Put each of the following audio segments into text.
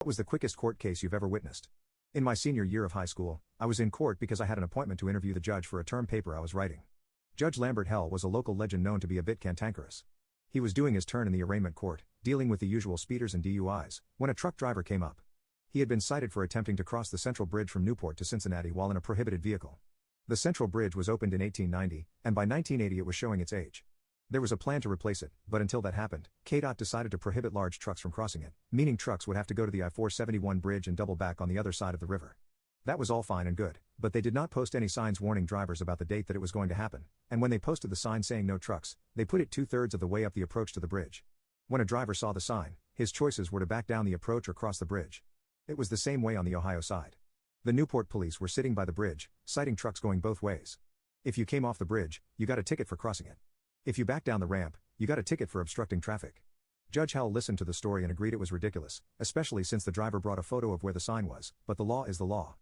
What was the quickest court case you've ever witnessed? In my senior year of high school, I was in court because I had an appointment to interview the judge for a term paper I was writing. Judge Lambert Hell was a local legend known to be a bit cantankerous. He was doing his turn in the arraignment court, dealing with the usual speeders and DUIs, when a truck driver came up. He had been cited for attempting to cross the Central Bridge from Newport to Cincinnati while in a prohibited vehicle. The Central Bridge was opened in 1890, and by 1980 it was showing its age. There was a plan to replace it, but until that happened, KDOT decided to prohibit large trucks from crossing it, meaning trucks would have to go to the I-471 bridge and double back on the other side of the river. That was all fine and good, but they did not post any signs warning drivers about the date that it was going to happen, and when they posted the sign saying no trucks, they put it 2/3 of the way up the approach to the bridge. When a driver saw the sign, his choices were to back down the approach or cross the bridge. It was the same way on the Ohio side. The Newport police were sitting by the bridge, citing trucks going both ways. If you came off the bridge, you got a ticket for crossing it. If you backed down the ramp, you got a ticket for obstructing traffic. Judge Hell listened to the story and agreed it was ridiculous, especially since the driver brought a photo of where the sign was, but the law is the law.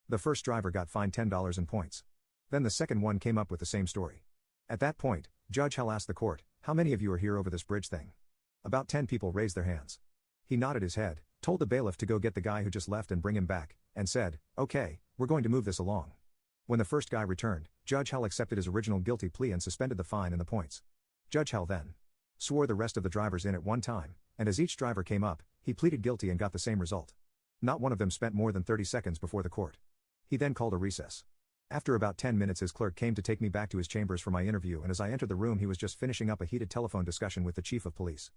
The first driver got fined $10 in points. Then the second one came up with the same story. At that point, Judge Hell asked the court, "How many of you are here over this bridge thing?" About 10 people raised their hands. He nodded his head, told the bailiff to go get the guy who just left and bring him back, and said, "Okay, we're going to move this along." When the first guy returned, Judge Hell accepted his original guilty plea and suspended the fine and the points. Judge Hell then swore the rest of the drivers in at one time, and as each driver came up, he pleaded guilty and got the same result. Not one of them spent more than 30 seconds before the court. He then called a recess. After about 10 minutes his clerk came to take me back to his chambers for my interview, and as I entered the room he was just finishing up a heated telephone discussion with the chief of police.